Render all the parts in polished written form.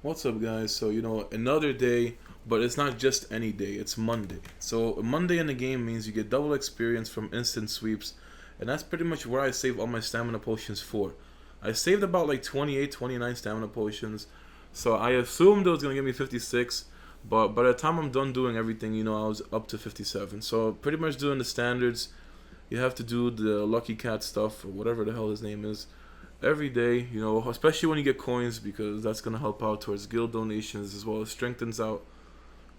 What's up, guys? So, another day, but it's not just any day, it's Monday. So, Monday in the game means you get double experience from instant sweeps, and that's pretty much where I save all my stamina potions for. I saved about like 28, 29 stamina potions, so I assumed it was going to give me 56, but by the time I'm done doing everything, I was up to 57. So, pretty much doing the standards. You have to do the Lucky Cat stuff, or whatever the hell his name is every day, especially when you get coins because that's gonna help out towards guild donations as well as strengthens out.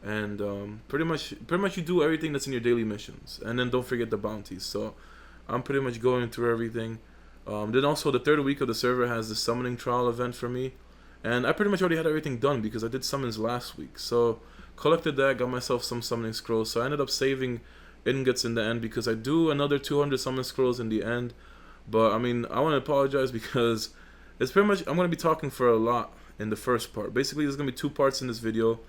And pretty much you do everything that's in your daily missions, and then don't forget the bounties. So I'm pretty much going through everything. Then also the third week of the server has the summoning trial event for me, and I pretty much already had everything done because I did summons last week. So collected that, got myself some summoning scrolls. So I ended up saving ingots in the end because I do another 200 summon scrolls in the end. But I mean, I want to apologize because it's pretty much I'm going to be talking for a lot in the first part. Basically, there's going to be two parts in this video.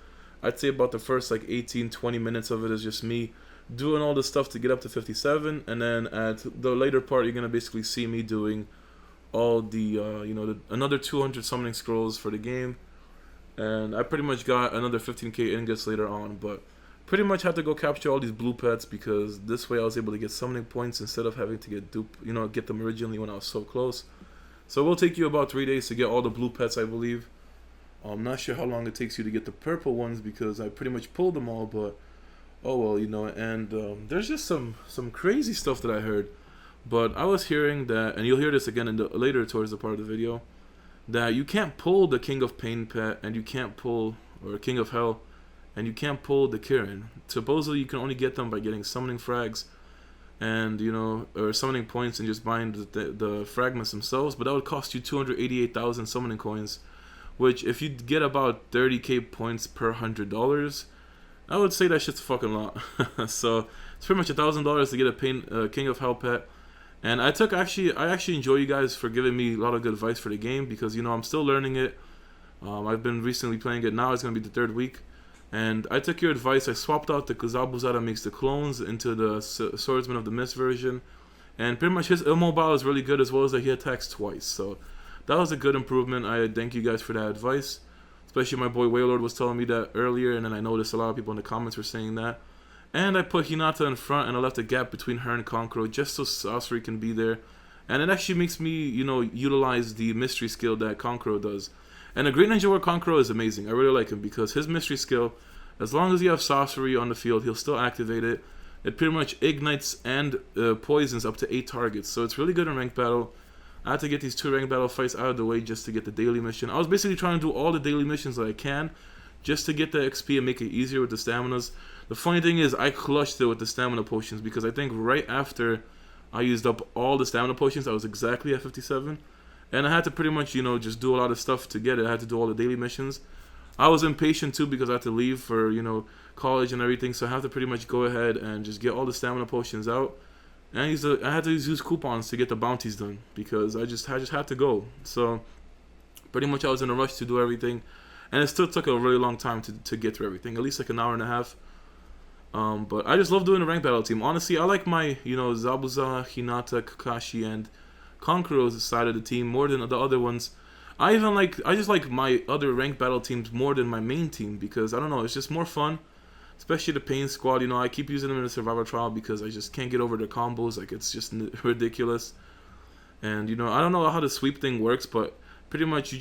I'd say about the first like 18-20 minutes of it is just me doing all the stuff to get up to 57, and then at the later part you're going to basically see me doing all another 200 summoning scrolls for the game. And I pretty much got another 15k ingots later on, but pretty much had to go capture all these blue pets because this way I was able to get summoning points instead of having to get them originally when I was so close. So it will take you about 3 days to get all the blue pets, I believe. I'm not sure how long it takes you to get the purple ones because I pretty much pulled them all, but oh well, and there's just some crazy stuff that I heard. But I was hearing that, and you'll hear this again later towards the part of the video, that you can't pull the King of Pain pet, and you can't pull, or King of Hell, and you can't pull the Kirin. Supposedly you can only get them by getting summoning frags and or summoning points and just buying the fragments themselves, but that would cost you 288,000 summoning coins, which if you get about 30k points per $100, I would say that shit's a fucking lot. So it's pretty much $1,000 to get a King of Hell pet. And I actually enjoy you guys for giving me a lot of good advice for the game because I'm still learning it. I've been recently playing it. Now it's gonna be the third week. And I took your advice. I swapped out the Kuzabuza that makes the clones into the Swordsman of the Mist version. And pretty much his immobile is really good, as well as that he attacks twice. So that was a good improvement. I thank you guys for that advice. Especially my boy Waylord was telling me that earlier, and then I noticed a lot of people in the comments were saying that. And I put Hinata in front, and I left a gap between her and Kankuro just so Sorcery can be there. And it actually makes me, utilize the mystery skill that Kankuro does. And the Great Ninja War Kankuro is amazing. I really like him because his mystery skill, as long as you have sorcery on the field, he'll still activate it. It pretty much ignites and poisons up to 8 targets. So it's really good in ranked battle. I had to get these 2 ranked battle fights out of the way just to get the daily mission. I was basically trying to do all the daily missions that I can just to get the XP and make it easier with the staminas. The funny thing is I clutched it with the stamina potions because I think right after I used up all the stamina potions, I was exactly at 57. And I had to pretty much, just do a lot of stuff to get it. I had to do all the daily missions. I was impatient too because I had to leave for, college and everything. So I had to pretty much go ahead and just get all the stamina potions out. And I had to use coupons to get the bounties done because I just had to go. So pretty much I was in a rush to do everything. And it still took a really long time to get through everything. At least like an hour and a half. But I just love doing the ranked battle team. Honestly, I like my, Zabuza, Hinata, Kakashi, and Kankuro's side of the team more than the other ones. I just like my other ranked battle teams more than my main team because, I don't know, it's just more fun. Especially the Pain Squad, I keep using them in the Survival Trial because I just can't get over their combos. Like, it's just ridiculous. And, I don't know how the sweep thing works, but pretty much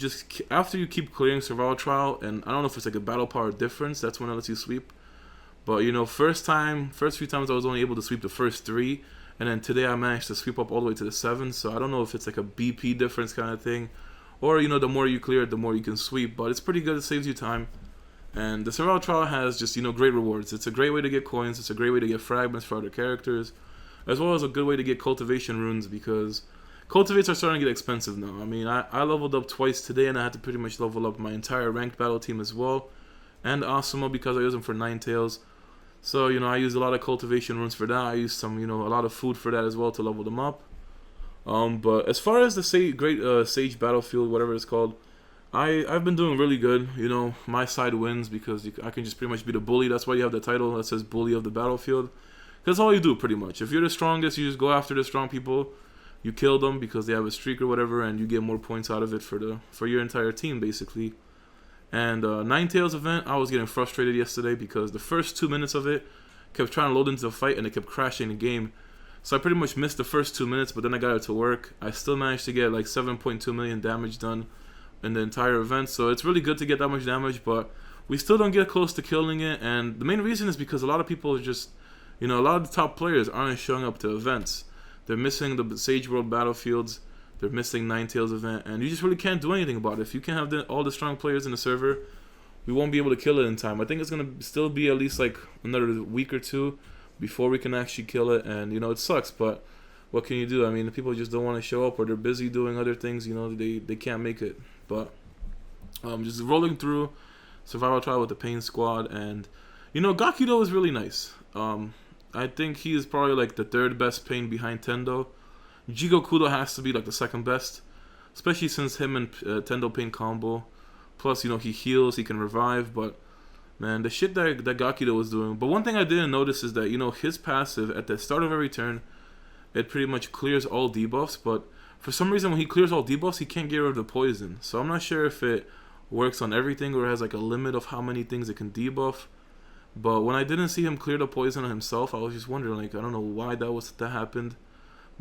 after you keep clearing Survival Trial, and I don't know if it's like a battle power difference, that's when it lets you sweep. But, first few times I was only able to sweep the first 3, and then today I managed to sweep up all the way to the 7, so I don't know if it's like a BP difference kind of thing. Or, the more you clear it, the more you can sweep, but it's pretty good, it saves you time. And the Survival Trial has just, great rewards. It's a great way to get coins, it's a great way to get fragments for other characters, as well as a good way to get cultivation runes, because cultivates are starting to get expensive now. I mean, I leveled up twice today, and I had to pretty much level up my entire ranked battle team as well, and Asuma because I use them for 9 tails. So, I use a lot of cultivation runes for that. I use some, a lot of food for that as well to level them up. But as far as the Sage Battlefield, whatever it's called, I've been doing really good. My side wins because I can just pretty much be the bully. That's why you have the title that says Bully of the Battlefield. Because that's all you do, pretty much. If you're the strongest, you just go after the strong people. You kill them because they have a streak or whatever, and you get more points out of it for your entire team, basically. And Ninetales event, I was getting frustrated yesterday because the first 2 minutes of it kept trying to load into the fight and it kept crashing the game. So I pretty much missed the first 2 minutes, but then I got it to work. I still managed to get like 7.2 million damage done in the entire event. So it's really good to get that much damage, but we still don't get close to killing it. And the main reason is because a lot of people are just, a lot of the top players aren't showing up to events. They're missing the Sage World battlefields. They're missing Ninetales event, and you just really can't do anything about it. If you can't have all the strong players in the server, we won't be able to kill it in time. I think it's going to still be at least like another week or two before we can actually kill it, and it sucks, but what can you do? I mean, the people just don't want to show up, or they're busy doing other things, they can't make it. But just rolling through survival trial with the Pain Squad, and Gakudo is really nice. I think he is probably like the third best Pain behind Tendo. Jigokudo has to be like the second best, especially since him and Tendo Pain combo. Plus, he heals, he can revive, but man, the shit that Gakudo was doing. But one thing I didn't notice is that, his passive at the start of every turn, it pretty much clears all debuffs, but for some reason when he clears all debuffs, he can't get rid of the poison. So I'm not sure if it works on everything or has like a limit of how many things it can debuff. But when I didn't see him clear the poison on himself, I was just wondering, like, I don't know why that happened.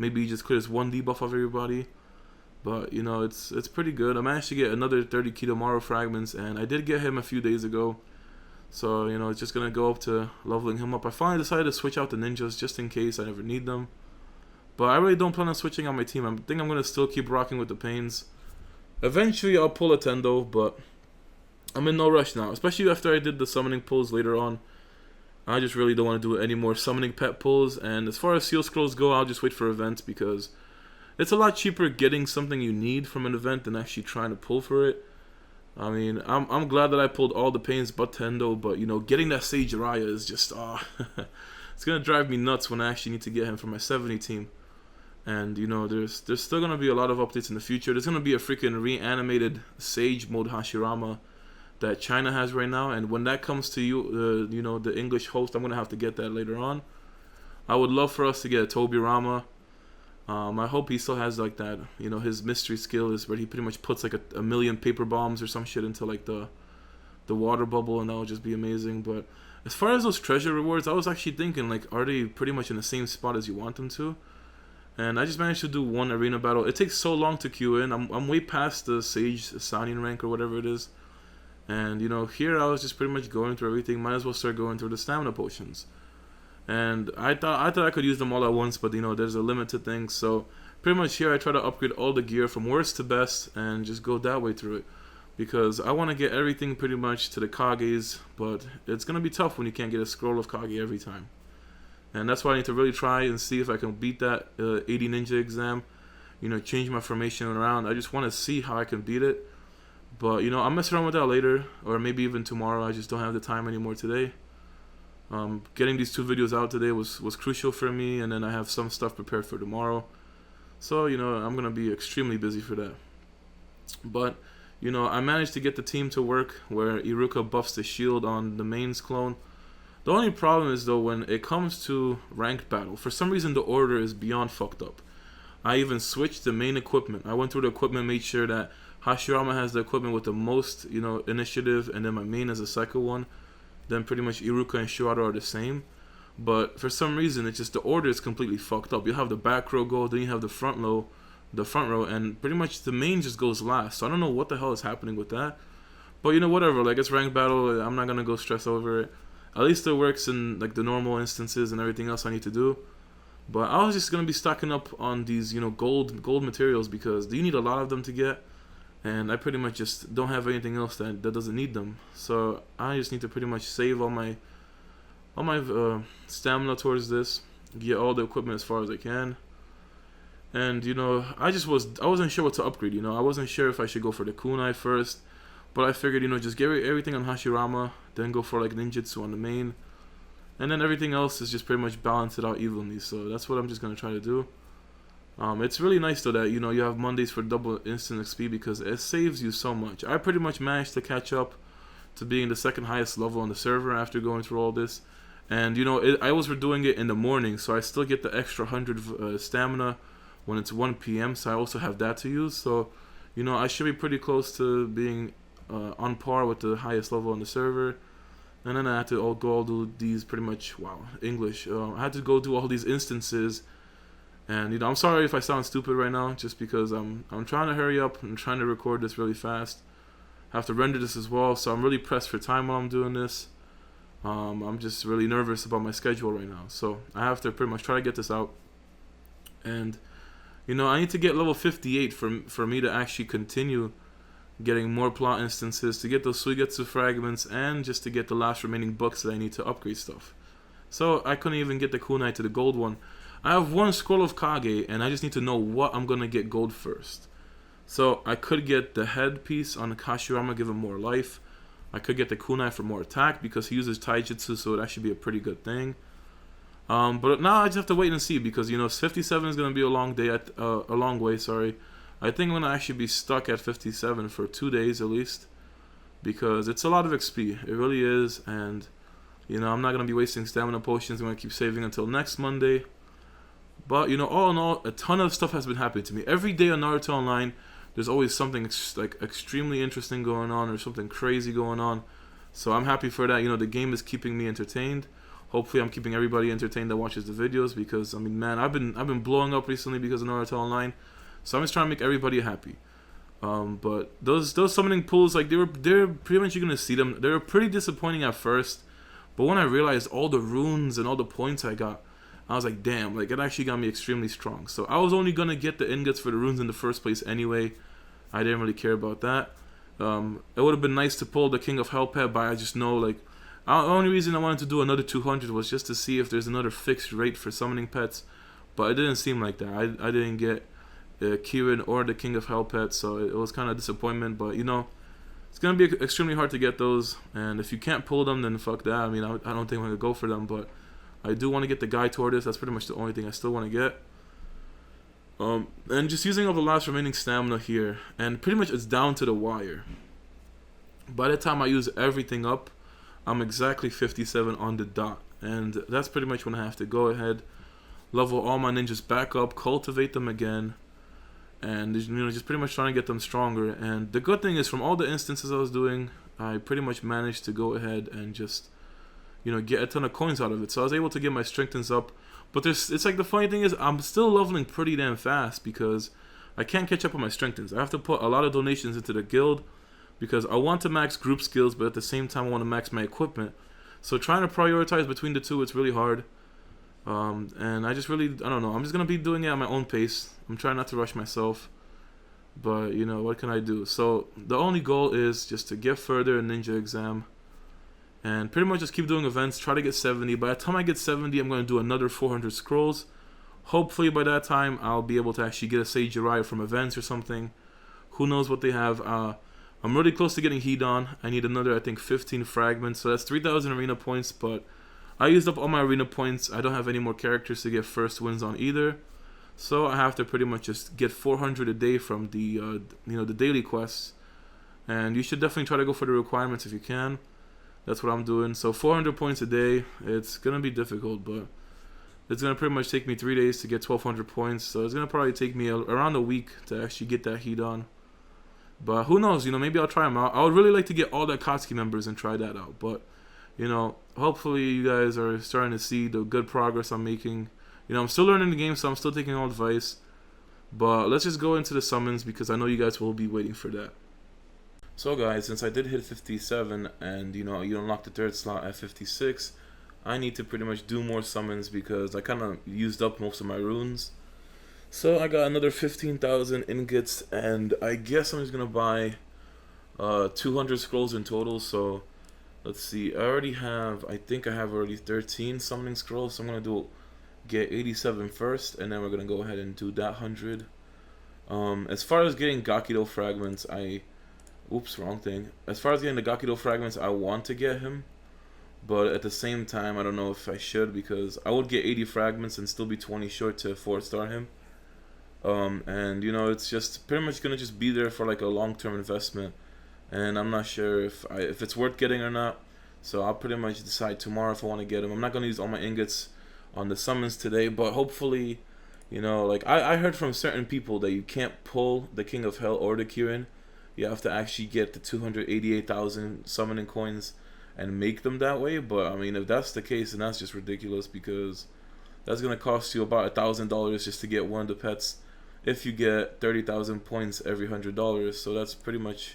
Maybe he just clears one debuff of everybody. But, it's pretty good. I managed to get another 30 Kidomaru fragments, and I did get him a few days ago. So, it's just going to go up to leveling him up. I finally decided to switch out the ninjas just in case I ever need them. But I really don't plan on switching out my team. I think I'm going to still keep rocking with the Pains. Eventually, I'll pull a Tendo, but I'm in no rush now. Especially after I did the summoning pulls later on. I just really don't want to do any more summoning pet pulls, and as far as seal scrolls go, I'll just wait for events because it's a lot cheaper getting something you need from an event than actually trying to pull for it. I mean, I'm glad that I pulled all the Pains but Tendo, but getting that Sage Araya is just it's gonna drive me nuts when I actually need to get him for my 70 team. And there's still gonna be a lot of updates in the future. There's gonna be a freaking reanimated Sage mode Hashirama that China has right now, and when that comes to you, the English host, I'm gonna have to get that later on. I would love for us to get a Tobirama. I hope he still has like that, his mystery skill is where he pretty much puts like a million paper bombs or some shit into like the water bubble, and that would just be amazing. But as far as those treasure rewards, I was actually thinking, like, are they pretty much in the same spot as you want them to? And I just managed to do one arena battle. It takes so long to queue in. I'm way past the Sage Signing rank or whatever it is. And, here I was just pretty much going through everything. Might as well start going through the stamina potions. And I thought I could use them all at once, but, there's a limit to things. So, pretty much here I try to upgrade all the gear from worst to best and just go that way through it. Because I want to get everything pretty much to the Kages, but it's going to be tough when you can't get a scroll of Kage every time. And that's why I need to really try and see if I can beat that 80 ninja exam. Change my formation around. I just want to see how I can beat it. But, I'll mess around with that later, or maybe even tomorrow. I just don't have the time anymore today. Getting these 2 videos out today was crucial for me, and then I have some stuff prepared for tomorrow. So, I'm going to be extremely busy for that. But, I managed to get the team to work where Iruka buffs the shield on the mains clone. The only problem is, though, when it comes to ranked battle, for some reason the order is beyond fucked up. I even switched the main equipment. I went through the equipment, made sure that Hashirama has the equipment with the most, initiative, and then my main is the second one. Then pretty much Iruka and Shuado are the same. But for some reason, it's just the order is completely fucked up. You have the back row go, then you have the front row, and pretty much the main just goes last. So I don't know what the hell is happening with that. But whatever. Like, it's ranked battle. I'm not gonna go stress over it. At least it works in like the normal instances and everything else I need to do. But I was just gonna be stocking up on these, gold materials because you need a lot of them to get. And I pretty much just don't have anything else that doesn't need them. So I just need to pretty much save all my stamina towards this, get all the equipment as far as I can. And I wasn't sure what to upgrade. I wasn't sure if I should go for the kunai first, but I figured just get everything on Hashirama, then go for like ninjutsu on the main, and then everything else is just pretty much balance it out evenly. So that's what I'm just gonna try to do. It's really nice though that you have Mondays for double instant XP because it saves you so much. I pretty much managed to catch up to being the second highest level on the server after going through all this. And I was doing it in the morning, so I still get the extra 100 stamina when it's 1 p.m. So I also have that to use. So I should be pretty close to being on par with the highest level on the server. And then I had to go do these pretty much, wow, English. I had to go do all these instances. And, you know, I'm sorry if I sound stupid right now, just because I'm trying to hurry up. I'm trying to record this really fast. I have to render this as well, so I'm really pressed for time while I'm doing this. I'm just really nervous about my schedule right now. So I have to pretty much try to get this out. And, you know, I need to get level 58 for me to actually continue getting more plot instances, to get those Suigetsu fragments, and just to get the last remaining books that I need to upgrade stuff. So I couldn't even get the kunai to the gold one. I have one scroll of Kage, and I just need to know what I'm going to get gold first. So I could get the headpiece on the Kashirama, give him more life. I could get the kunai for more attack because he uses taijutsu, so it actually be a pretty good thing. But now I just have to wait and see because, you know, 57 is going to be a long day, a long way, sorry. I think I'm going to actually be stuck at 57 for 2 days at least because it's a lot of XP. It really is, and, you know, I'm not going to be wasting stamina potions. I'm going to keep saving until next Monday. But, you know, all in all, a ton of stuff has been happening to me. Every day on Naruto Online, there's always something extremely interesting going on or something crazy going on. So I'm happy for that. You know, the game is keeping me entertained. Hopefully I'm keeping everybody entertained that watches the videos because, I mean, man, I've been blowing up recently because of Naruto Online. So I'm just trying to make everybody happy. But those summoning pools, like, they're pretty much, you're going to see them. They were pretty disappointing at first. But when I realized all the runes and all the points I got, I was like, damn, like, it actually got me extremely strong. So I was only going to get the ingots for the runes in the first place anyway. I didn't really care about that. It would have been nice to pull the King of Hell pet, but I just know, like, the only reason I wanted to do another 200 was just to see if there's another fixed rate for summoning pets. But it didn't seem like that. I didn't get Kirin or the King of Hell pet, so it was kind of a disappointment. But, you know, it's going to be extremely hard to get those. And if you can't pull them, then fuck that. I mean, I don't think I'm going to go for them, but I do want to get the Guy Tortoise. That's pretty much the only thing I still want to get. And just using up the last remaining stamina here. And pretty much it's down to the wire. By the time I use everything up, I'm exactly 57 on the dot. And that's pretty much when I have to go ahead, level all my ninjas back up, cultivate them again. And, you know, just pretty much trying to get them stronger. And the good thing is, from all the instances I was doing, I pretty much managed to go ahead and just, you know, get a ton of coins out of it. So I was able to get my strengthens up. But it's like, the funny thing is, I'm still leveling pretty damn fast because I can't catch up on my strengthens. I have to put a lot of donations into the guild because I want to max group skills, but at the same time I want to max my equipment. So trying to prioritize between the two, it's really hard. And I just really, I don't know, I'm just going to be doing it at my own pace. I'm trying not to rush myself. But, you know, what can I do? So the only goal is just to get further in Ninja Exam. And pretty much just keep doing events, try to get 70. By the time I get 70, I'm going to do another 400 scrolls. Hopefully by that time, I'll be able to actually get a Sage Jiraiya from events or something. Who knows what they have. I'm really close to getting Hedon. I need another, I think, 15 fragments. So that's 3,000 arena points, but I used up all my arena points. I don't have any more characters to get first wins on either. So I have to pretty much just get 400 a day from the, you know, the daily quests. And you should definitely try to go for the requirements if you can. That's what I'm doing. So 400 points a day. It's going to be difficult, but it's going to pretty much take me 3 days to get 1,200 points. So it's going to probably take me around a week to actually get that Hedon. But who knows, you know, maybe I'll try them out. I would really like to get all the Akatsuki members and try that out. But, you know, hopefully you guys are starting to see the good progress I'm making. You know, I'm still learning the game, so I'm still taking all advice. But let's just go into the summons because I know you guys will be waiting for that. So guys, since I did hit 57 and, you know, you unlock the third slot at 56, I need to pretty much do more summons because I kind of used up most of my runes. So I got another 15,000 ingots, and I guess I'm just going to buy 200 scrolls in total. So let's see, I think I have already 13 summoning scrolls. So I'm going to get 87 first, and then we're going to go ahead and do that 100. As far as getting Gakido fragments, wrong thing. As far as getting the Gakido fragments, I want to get him. But at the same time, I don't know if I should because I would get 80 fragments and still be 20 short to 4-star him. And, you know, it's just pretty much going to just be there for like a long-term investment. And I'm not sure if it's worth getting or not. So I'll pretty much decide tomorrow if I want to get him. I'm not going to use all my ingots on the summons today. But hopefully, you know, like I heard from certain people that you can't pull the King of Hell or the Kirin. you have to actually get the 288,000 summoning coins and make them that way. But I mean, if that's the case, then that's just ridiculous, because that's gonna cost you about $1,000 just to get one of the pets. If you get 30,000 points every $100, so that's pretty much,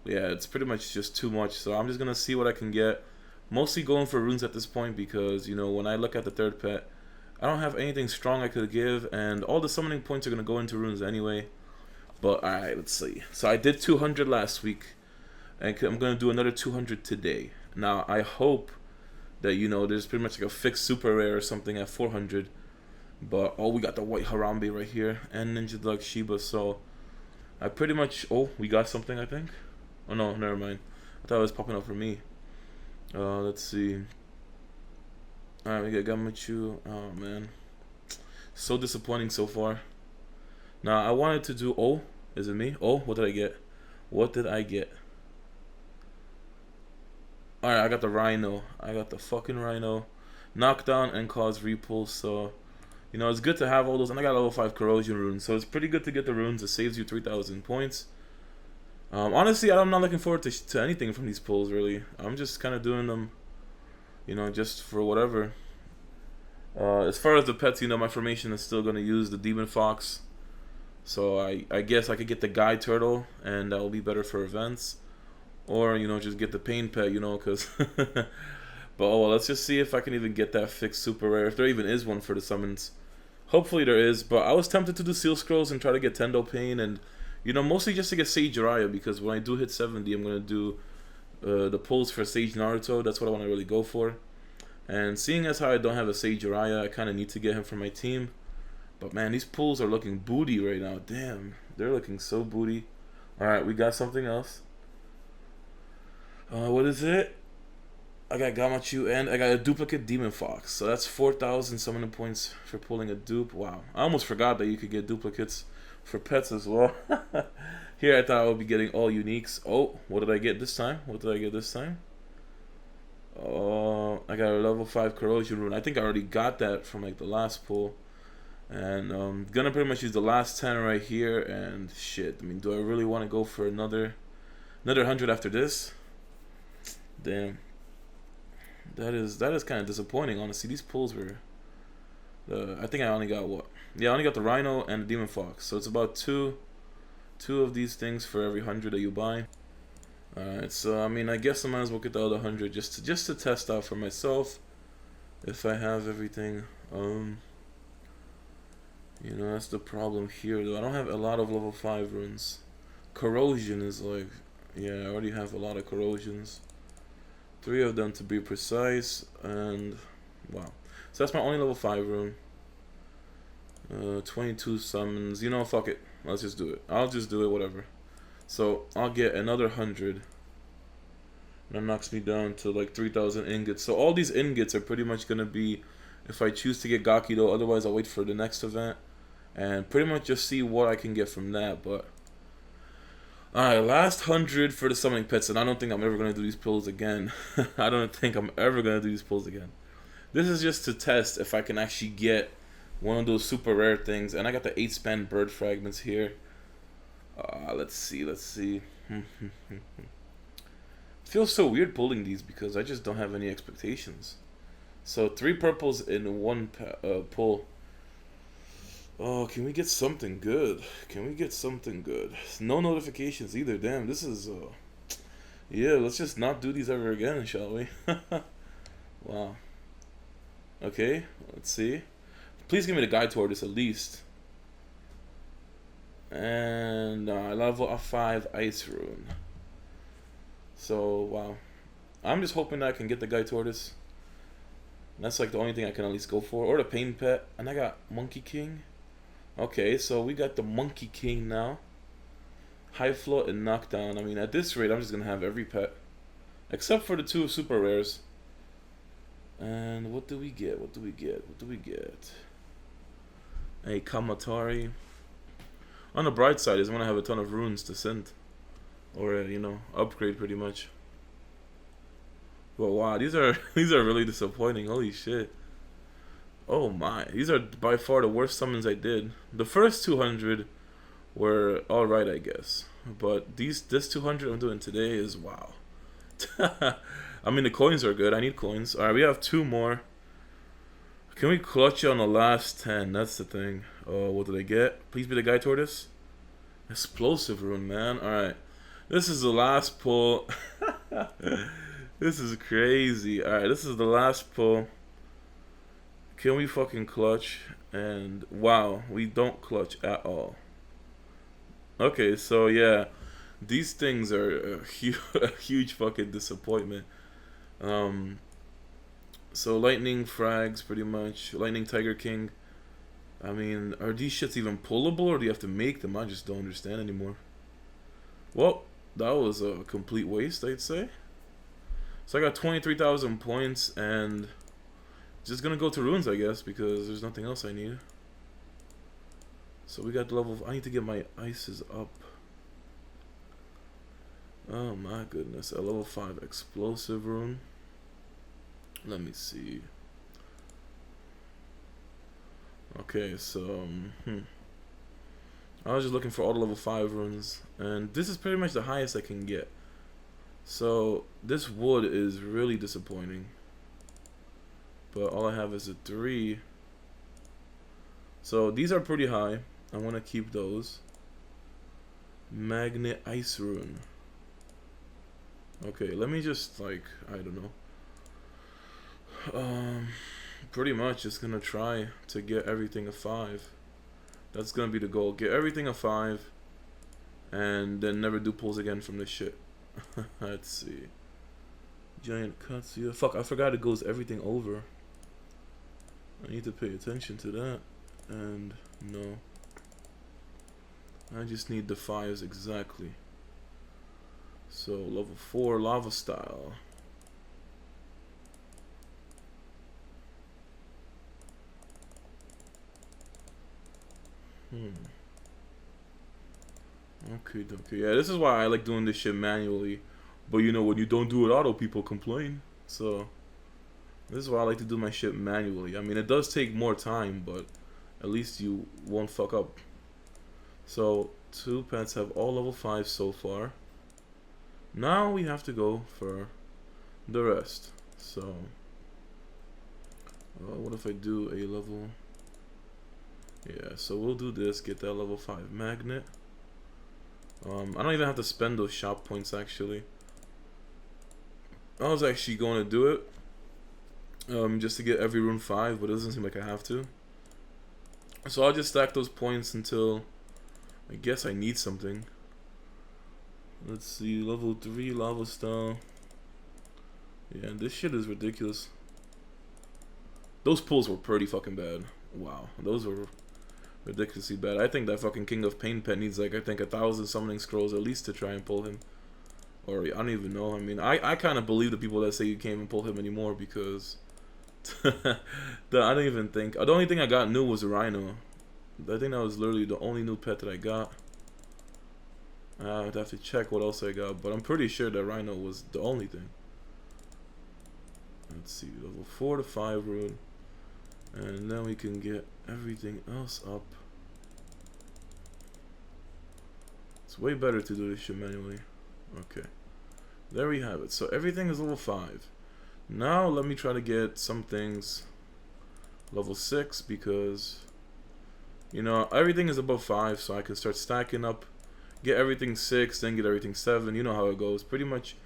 yeah, it's pretty much just too much. So I'm just gonna see what I can get. Mostly going for runes at this point, because you know, when I look at the third pet, I don't have anything strong I could give, and all the summoning points are gonna go into runes anyway. But alright, let's see. So I did 200 last week, and I'm gonna do another 200 today. Now I hope that, you know, there's pretty much like a fixed super rare or something at 400. But oh, we got the white Harambe right here and Ninja Dog Shiba. So I pretty much, oh, we got something, I think. Oh no, never mind. I thought it was popping up for me. Let's see. Alright, we got Gamachu. Oh man, so disappointing so far. Now I wanted to do, oh, is it me? Oh, what did I get? What did I get? Alright, I got the Rhino. I got the fucking Rhino. Knockdown and cause repulse. So, you know, it's good to have all those. And I got level 5 corrosion runes. So it's pretty good to get the runes. It saves you 3,000 points. Honestly, I'm not looking forward to anything from these pulls, really. I'm just kind of doing them, you know, just for whatever. As far as the pets, you know, my formation is still going to use the Demon Fox. So I guess I could get the Guy Turtle, and that will be better for events. Or, you know, just get the Pain Pet, you know, because... But, oh, well, let's just see if I can even get that fixed super rare, if there even is one for the summons. Hopefully there is, but I was tempted to do Seal Scrolls and try to get Tendo Pain, and, you know, mostly just to get Sage Jiraiya, because when I do hit 70, I'm going to do the pulls for Sage Naruto. That's what I want to really go for. And seeing as how I don't have a Sage Jiraiya, I kind of need to get him for my team. But, man, these pulls are looking booty right now. Damn, they're looking so booty. Alright, we got something else. What is it? I got Gamachu and I got a duplicate Demon Fox. So that's 4,000 summoning points for pulling a dupe. Wow. I almost forgot that you could get duplicates for pets as well. Here I thought I would be getting all uniques. Oh, what did I get this time? What did I get this time? Oh, I got a level 5 corrosion rune. I think I already got that from like the last pull. And gonna pretty much use the last 10 right here. And shit, I mean, do I really want to go for another 100 after this? Damn, that is kind of disappointing, honestly. These pulls were, I think I only got what? Yeah, I only got the Rhino and the Demon Fox. So it's about two of these things for every 100 that you buy. Alright, so I mean, I guess I might as well get the other 100 just to test out for myself if I have everything. You know, that's the problem here though. I don't have a lot of level 5 runes. Corrosion is like, yeah, I already have a lot of corrosions. 3 of them to be precise, and wow. So that's my only level 5 rune. 22 summons. You know, fuck it. Let's just do it. I'll just do it, whatever. So I'll get another 100. And that knocks me down to like 3,000 ingots. So all these ingots are pretty much gonna be if I choose to get Gakido. Otherwise, I'll wait for the next event and pretty much just see what I can get from that. But alright, last 100 for the summoning pets, and I don't think I'm ever gonna do these pulls again. I don't think I'm ever gonna do these pulls again. This is just to test if I can actually get one of those super rare things. And I got the 8-span bird fragments here. Let's see. Feels so weird pulling these because I just don't have any expectations. So 3 purples in 1 pull. Oh, can we get something good? Can we get something good? No notifications either. Damn, this is yeah, let's just not do these ever again, shall we? Wow. Okay, let's see. Please give me the guide toward this at least. And level 5 ice rune. So wow, I'm just hoping that I can get the guide tortoise. That's like the only thing I can at least go for, or the pain pet. And I got Monkey King. Okay, so we got the Monkey King now. High float and knockdown. I mean, at this rate, I'm just gonna have every pet, except for the 2 super rares. And what do we get? What do we get? What do we get? A Kamatari. On the bright side is I'm gonna have a ton of runes to send, or you know, upgrade pretty much. But wow, these are really disappointing. Holy shit. Oh my, these are by far the worst summons I did. The first 200 were alright, I guess. But this 200 I'm doing today is wow. I mean, the coins are good. I need coins. Alright, we have 2 more. Can we clutch on the last 10? That's the thing. What did I get? Please be the guy tortoise. Explosive rune, man. Alright. This is the last pull. This is crazy. Alright, this is the last pull. Can we fucking clutch? And wow, we don't clutch at all. Okay, so yeah. These things are a huge fucking disappointment. So lightning frags, pretty much. Lightning Tiger King. I mean, are these shits even pullable, or do you have to make them? I just don't understand anymore. Well, that was a complete waste, I'd say. So I got 23,000 points, and just gonna go to runes, I guess, because there's nothing else I need. So we got the level. I need to get my ices up. Oh my goodness, a level 5 explosive rune. Let me see. Okay, so I was just looking for all the level 5 runes, and this is pretty much the highest I can get. So this wood is really disappointing, but all I have is a 3. So these are pretty high. I want to keep those. Magnet ice rune. Okay, let me just, like, I don't know. Pretty much just gonna try to get everything a 5. That's gonna be the goal. Get everything a 5, and then never do pulls again from this shit. Let's see. Giant cuts. Yeah, fuck, I forgot it goes everything over. I need to pay attention to that. And no. I just need the 5s exactly. So level 4 lava style. Okay, okay. Yeah, this is why I like doing this shit manually. But you know, when you don't do it auto, people complain. So this is why I like to do my shit manually. I mean, it does take more time, but at least you won't fuck up. So 2 pets have all level 5 so far. Now we have to go for the rest. So what if I do a level? Yeah, so we'll do this, get that level 5 magnet. I don't even have to spend those shop points actually. I was actually going to do it just to get every rune 5, but it doesn't seem like I have to. So I'll just stack those points until I guess I need something. Let's see, level 3 lava style. Yeah, this shit is ridiculous. Those pulls were pretty fucking bad. Wow, those were ridiculously bad. I think that fucking King of Pain pet needs like, I think 1,000 summoning scrolls at least to try and pull him. Or I don't even know. I mean, I kind of believe the people that say you can't even pull him anymore because I don't even think. The only thing I got new was a Rhino. I think that was literally the only new pet that I got. I'd have to check what else I got, but I'm pretty sure that Rhino was the only thing. Let's see, level 4 to 5 rune. And then we can get everything else up. It's way better to do this shit manually. Okay. There we have it. So everything is level 5. Now let me try to get some things level 6 because, you know, everything is above 5, so I can start stacking up. Get everything 6, then get everything 7. You know how it goes. Pretty much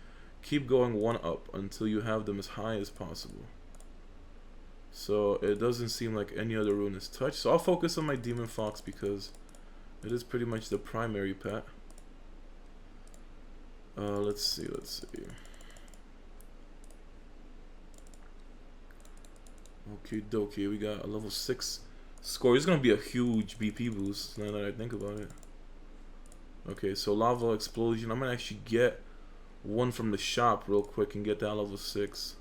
keep going 1 up until you have them as high as possible. So it doesn't seem like any other rune is touched. So I'll focus on my Demon Fox because it is pretty much the primary pet. Let's see. Okay, dokie. We got a level 6 score. It's gonna be a huge BP boost now that I think about it. Okay, so lava explosion. I'm gonna actually get one from the shop real quick and get that level 6.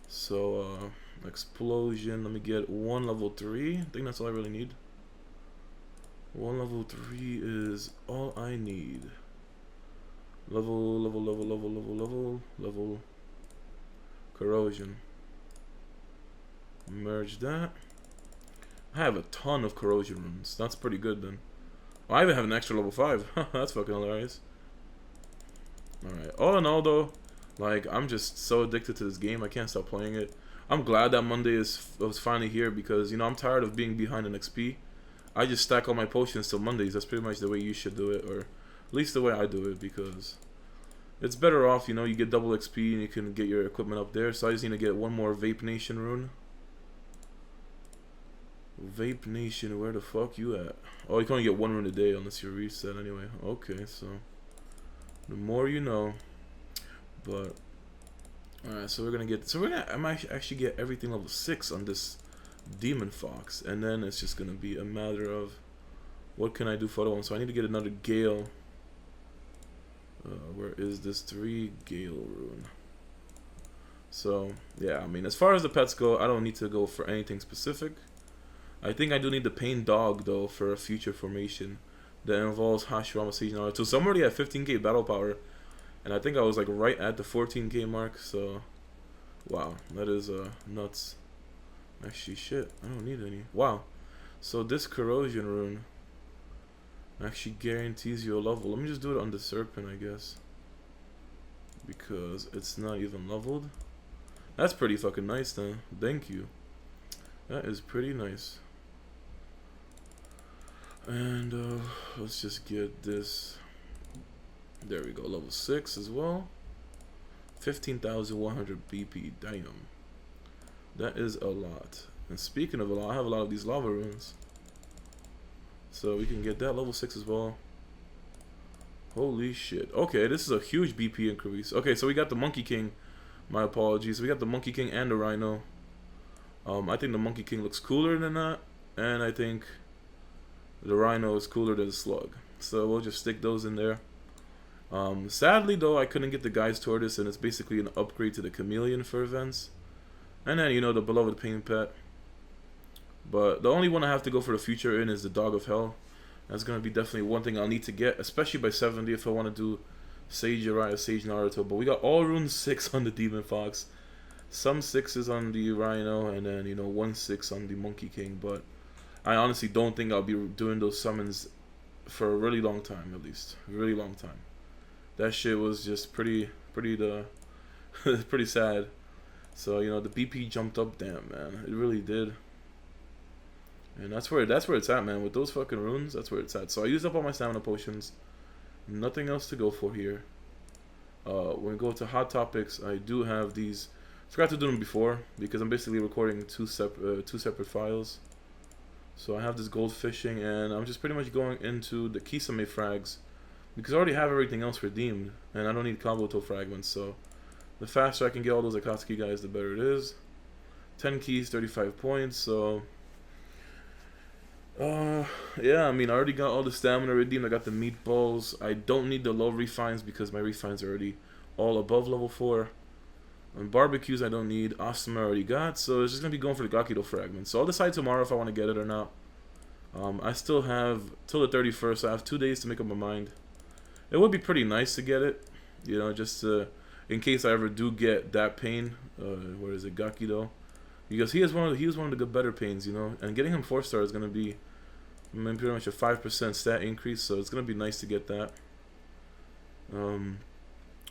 So explosion. Let me get 1 level 3. I think that's all I really need. 1 level 3 is all I need. Level corrosion. Merge that. I have a ton of corrosion runes. That's pretty good then. Oh, I even have an extra level 5. That's fucking hilarious. Alright. All in all, though, like, I'm just so addicted to this game. I can't stop playing it. I'm glad that Monday was finally here because, you know, I'm tired of being behind in XP. I just stack all my potions till Mondays. That's pretty much the way you should do it, or at least the way I do it, because it's better off, you know, you get double XP and you can get your equipment up there. So I just need to get one more Vape Nation rune. Vape Nation, where the fuck you at? Oh, you can only get one rune a day unless you reset anyway. Okay, so the more you know. But alright, so we're gonna get, I might actually get everything level 6 on this Demon Fox, and then it's just gonna be a matter of what can I do for the one. So I need to get another Gale. Where is this 3 Gale rune? So yeah, I mean, as far as the pets go, I don't need to go for anything specific. I think I do need the Pain Dog though for a future formation that involves Hashirama Sage Naruto. So I'm already at 15k battle power, and I think I was like right at the 14k mark. So wow, that is nuts. Actually, shit, I don't need any. Wow. So this Corrosion rune actually guarantees you a level. Let me just do it on the Serpent, I guess, because it's not even leveled. That's pretty fucking nice then. Thank you. That is pretty nice. And let's just get this. There we go, level 6 as well. 15,100 BP. Damn. That is a lot. And speaking of a lot, I have a lot of these lava runes. So we can get that level 6 as well. Holy shit. Okay, this is a huge BP increase. Okay, so we got the Monkey King. My apologies. We got the Monkey King and the Rhino. I think the Monkey King looks cooler than that. And I think the Rhino is cooler than the Slug. So we'll just stick those in there. Sadly though, I couldn't get the Guy's Tortoise, and it's basically an upgrade to the Chameleon for events. And then, you know, the Beloved Pain Pet. But the only one I have to go for the future in is the Dog of Hell. That's going to be definitely one thing I'll need to get, especially by 70 if I want to do Sage Jiraiya, Sage Naruto. But we got all rune 6 on the Demon Fox. Some 6s on the Rhino, and then, you know, 1/6 on the Monkey King. But I honestly don't think I'll be doing those summons for a really long time, at least. A really long time. That shit was just pretty sad. So, you know, the BP jumped up, damn, man. It really did. And that's where it's at, man. With those fucking runes, that's where it's at. So I used up all my stamina potions. Nothing else to go for here. When we go to hot topics, I do have these. Forgot to do them before because I'm basically recording two separate files. So I have this gold fishing, and I'm just pretty much going into the Kisame frags because I already have everything else redeemed, and I don't need Kabuto fragments. So the faster I can get all those Akatsuki guys, the better it is. 10 keys, 35 points. So yeah, I mean, I already got all the stamina redeemed. I got the meatballs. I don't need the low refines because my refines are already all above level 4. And barbecues I don't need. Awesome I already got. So it's just going to be going for the Gakido fragments. So I'll decide tomorrow if I want to get it or not. I still have till the 31st. So I have 2 days to make up my mind. It would be pretty nice to get it. You know, just in case I ever do get that pain. Where is it? Gakido. Because he was one of the good better pains, you know. And getting him 4-star is going to be pretty much a 5% stat increase. So it's going to be nice to get that.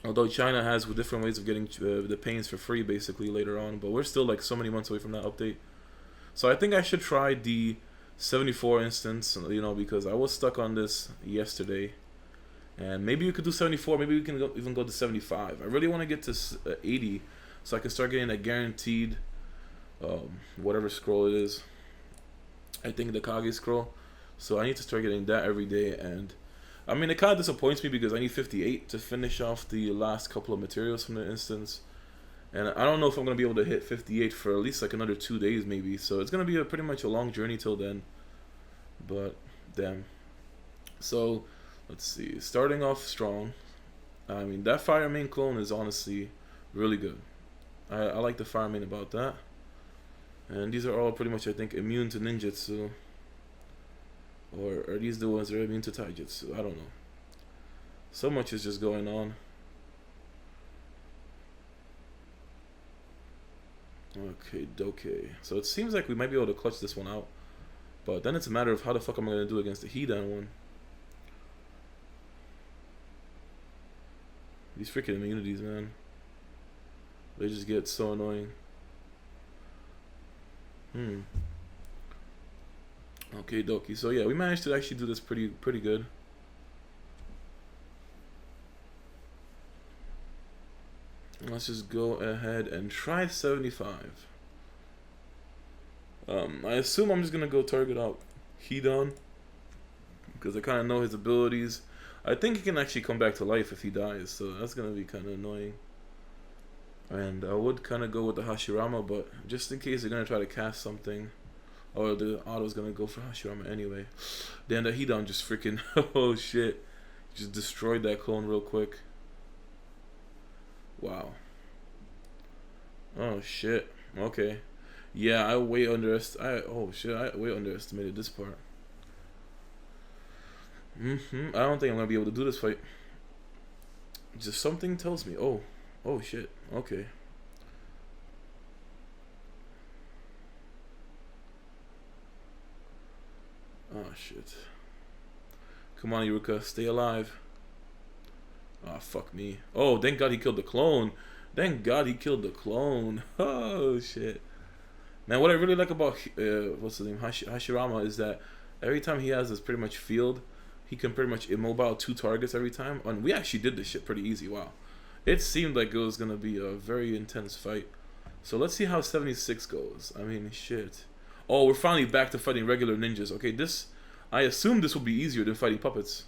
Although China has different ways of getting the pains for free basically later on, but we're still like so many months away from that update. So I think I should try the 74 instance, you know, because I was stuck on this yesterday. And maybe we could do 74, maybe we can even go to 75. I really want to get to 80 so I can start getting that guaranteed whatever scroll it is. I think the Kage scroll. So I need to start getting that every day. And I mean, it kind of disappoints me because I need 58 to finish off the last couple of materials from the instance. And I don't know if I'm going to be able to hit 58 for at least like another 2 days maybe. So it's going to be pretty much a long journey till then. But, damn. So, let's see. Starting off strong. I mean, that Fire Main clone is honestly really good. I like the Fire Main about that. And these are all pretty much, I think, immune to ninjutsu. Or are these the ones that are immune to taijutsu? I don't know. So much is just going on. Okay, doke. So it seems like we might be able to clutch this one out. But then it's a matter of how the fuck am I going to do against the Hidan one. These freaking immunities, man. They just get so annoying. Okay, dokie. So yeah, we managed to actually do this pretty good. Let's just go ahead and try 75. I assume I'm just gonna go target out Hedon because I kind of know his abilities. I think he can actually come back to life if he dies, so that's gonna be kind of annoying. And I would kind of go with the Hashirama, but just in case they're gonna try to cast something, or the auto's gonna go for Hashirama anyway. Then the Hedon just freaking oh shit, just destroyed that clone real quick. Wow. Oh shit. Okay. Yeah, I way underestimated this part. I don't think I'm gonna be able to do this fight. Just something tells me. Oh shit. Okay. Oh shit. Come on, Iruka, stay alive. Ah, fuck me. Oh, thank God he killed the clone. Thank God he killed the clone. Oh shit. Man, what I really like about what's his name, Hashirama, is that every time he has this pretty much field, he can pretty much immobile 2 targets every time. And we actually did this shit pretty easy. Wow. It seemed like it was gonna be a very intense fight. So let's see how 76 goes. I mean, shit. Oh, we're finally back to fighting regular ninjas. Okay, I assume this will be easier than fighting puppets.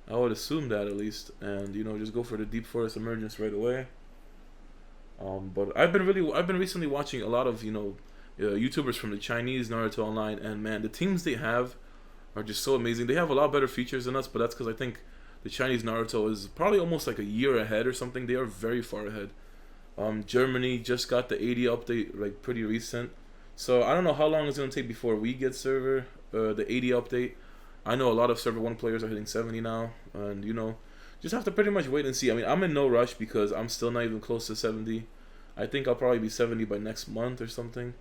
I would assume that at least, and you know, just go for the deep forest emergence right away. But I've been recently watching a lot of YouTubers from the Chinese Naruto Online, and man, the teams they have are just so amazing. They have a lot better features than us, but that's because I think the Chinese Naruto is probably almost like a year ahead or something. They are very far ahead. Germany just got the 80 update like pretty recent, so I don't know how long it's gonna take before we get the 80 update. I know a lot of server 1 players are hitting 70 now, and you know, just have to pretty much wait and see. I mean, I'm in no rush because I'm still not even close to 70. I think I'll probably be 70 by next month or something.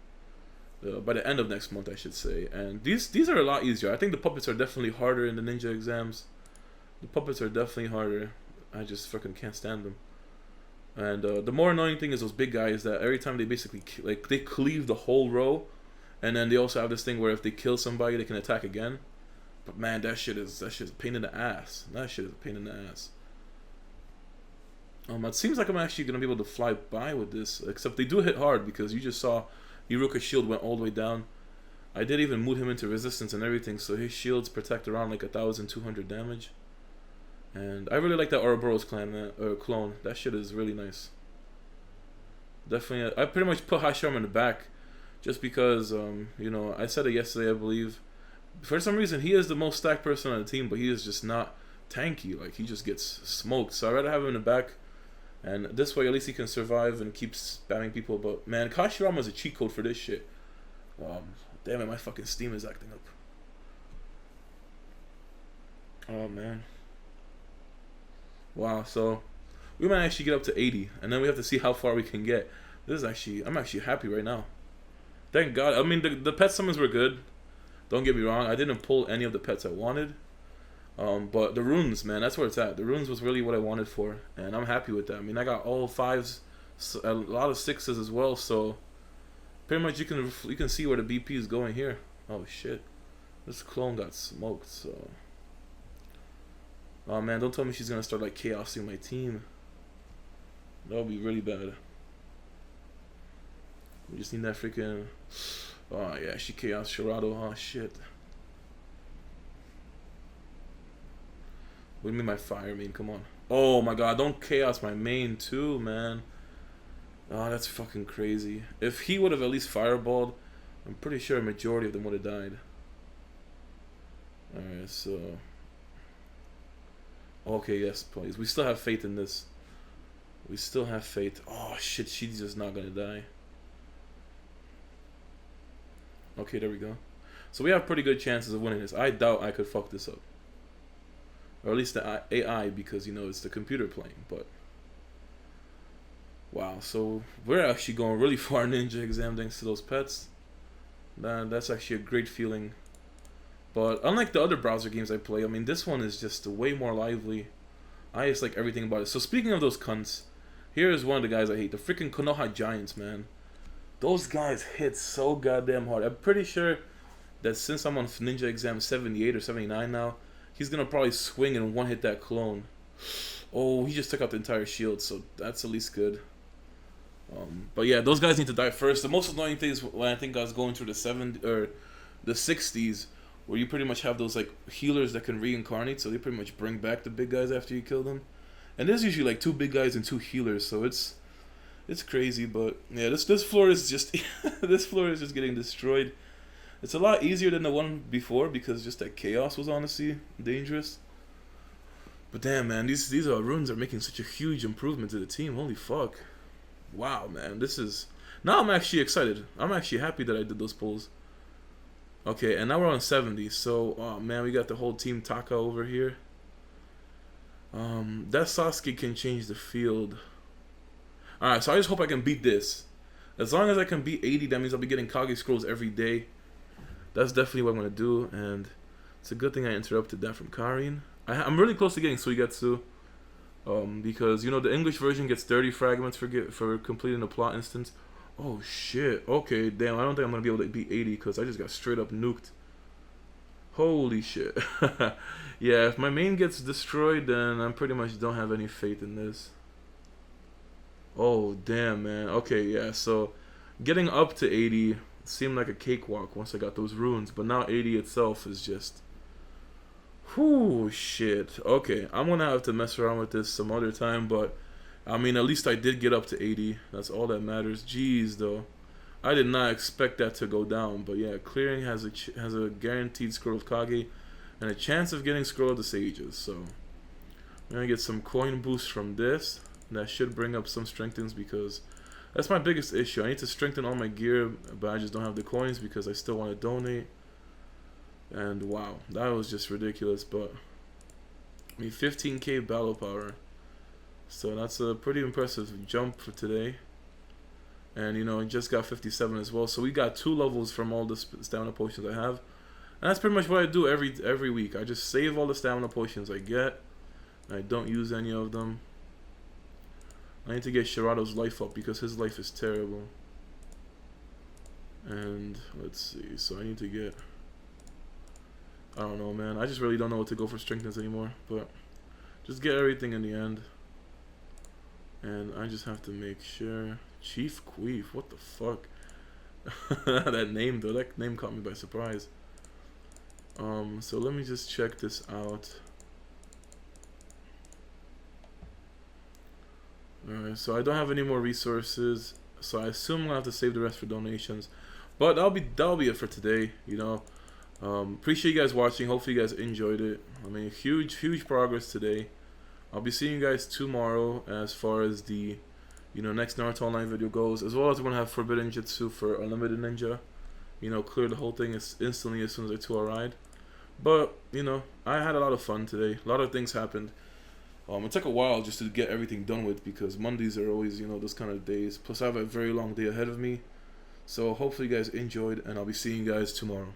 By the end of next month, I should say. And these are a lot easier. I think the puppets are definitely harder in the ninja exams. The puppets are definitely harder. I just freaking can't stand them. And the more annoying thing is those big guys that every time they basically they cleave the whole row, and then they also have this thing where if they kill somebody, they can attack again. But man, that shit is a pain in the ass. That shit is a pain in the ass. It seems like I'm actually gonna be able to fly by with this, except they do hit hard because you just saw Iruka's shield went all the way down. I did even move him into resistance and everything, so his shields protect around like 1,200 damage. And I really like that Ouroboros clone. That shit is really nice. Definitely, I pretty much put Hashirama in the back, just because you know, I said it yesterday, I believe. For some reason, he is the most stacked person on the team, but he is just not tanky. Like, he just gets smoked. So I'd rather have him in the back, and this way at least he can survive and keep spamming people. But man, Hashirama is a cheat code for this shit. Damn it, my fucking Steam is acting up. Oh man. Wow, so we might actually get up to 80, and then we have to see how far we can get. I'm actually happy right now. Thank God. I mean, the pet summons were good. Don't get me wrong, I didn't pull any of the pets I wanted. But the runes, man, that's where it's at. The runes was really what I wanted for, and I'm happy with that. I mean, I got all 5s, a lot of 6s as well, so pretty much you can see where the BP is going here. Oh shit. This clone got smoked, so... Oh man, don't tell me she's gonna start like chaosing my team. That would be really bad. We just need that freaking... Oh yeah, she chaos Shirado. Oh shit. What do you mean my fire main? Come on. Oh my god, don't chaos my main too, man. Oh, that's fucking crazy. If he would have at least fireballed, I'm pretty sure a majority of them would have died. Alright, so... Okay, yes, please. We still have faith in this. We still have faith. Oh shit, she's just not gonna die. Okay, there we go. So we have pretty good chances of winning this. I doubt I could fuck this up. Or at least the AI, because, you know, it's the computer playing, but... Wow, so we're actually going really far in Ninja Exam thanks to those pets. Man, that's actually a great feeling. But unlike the other browser games I play, I mean, this one is just way more lively. I just like everything about it. So speaking of those cunts, here is one of the guys I hate. The freaking Konoha Giants, man. Those guys hit so goddamn hard. I'm pretty sure that since I'm on Ninja Exam 78 or 79 now, he's gonna probably swing and one hit that clone. Oh, he just took out the entire shield, so that's at least good. But yeah, those guys need to die first. The most annoying thing is when I think I was going through the 70s or the 60s, where you pretty much have those like healers that can reincarnate, so they pretty much bring back the big guys after you kill them. And there's usually like 2 big guys and 2 healers, so it's crazy. But yeah, this floor is just this floor is just getting destroyed. It's a lot easier than the one before because just that chaos was honestly dangerous. But damn, man, these runes are making such a huge improvement to the team. Holy fuck. Wow, man, this is... Now I'm actually excited. I'm actually happy that I did those pulls. Okay, and now we're on 70. So, oh man, we got the whole team Taka over here. That Sasuke can change the field. Alright, so I just hope I can beat this. As long as I can beat 80, that means I'll be getting Kage scrolls every day. That's definitely what I'm going to do. And it's a good thing I interrupted that from Karin. I'm really close to getting Suigetsu. Because, you know, the English version gets 30 fragments for completing the plot instance. Oh, shit. Okay, damn. I don't think I'm going to be able to beat 80 because I just got straight up nuked. Holy shit. Yeah, if my main gets destroyed, then I pretty much don't have any faith in this. Oh, damn, man. Okay, yeah, so getting up to 80 seemed like a cakewalk once I got those runes. But now 80 itself is just... Whew, shit. Okay, I'm going to have to mess around with this some other time, but I mean, at least I did get up to 80. That's all that matters. Jeez, though. I did not expect that to go down, but yeah, clearing has a guaranteed scroll of Kage and a chance of getting scroll of the sages. So I'm going to get some coin boost from this. That should bring up some strengthens because that's my biggest issue. I need to strengthen all my gear, but I just don't have the coins because I still want to donate. And wow, that was just ridiculous. But I mean, 15k battle power, so that's a pretty impressive jump for today. And you know, it just got 57 as well, so we got 2 levels from all the stamina potions I have. And that's pretty much what I do every week. I just save all the stamina potions I get. I don't use any of them. I need to get Shirado's life up because his life is terrible. And let's see, so I need to get... I don't know, man. I just really don't know what to go for strengthens anymore. But just get everything in the end. And I just have to make sure. Chief Queef, what the fuck? That name, though. That name caught me by surprise. So let me just check this out. Alright, so I don't have any more resources. So I assume I'm gonna have to save the rest for donations. But that'll be it for today, you know. Appreciate you guys watching. Hopefully you guys enjoyed it. I mean, huge progress today. I'll be seeing you guys tomorrow as far as the, you know, next Naruto Online video goes, as well as we're gonna have Forbidden Jutsu for Unlimited Ninja. You know, clear the whole thing instantly as soon as I 2-hour ride. But you know, I had a lot of fun today. A lot of things happened. It took a while just to get everything done with because Mondays are always, you know, those kind of days. Plus, I have a very long day ahead of me. So hopefully you guys enjoyed, and I'll be seeing you guys tomorrow.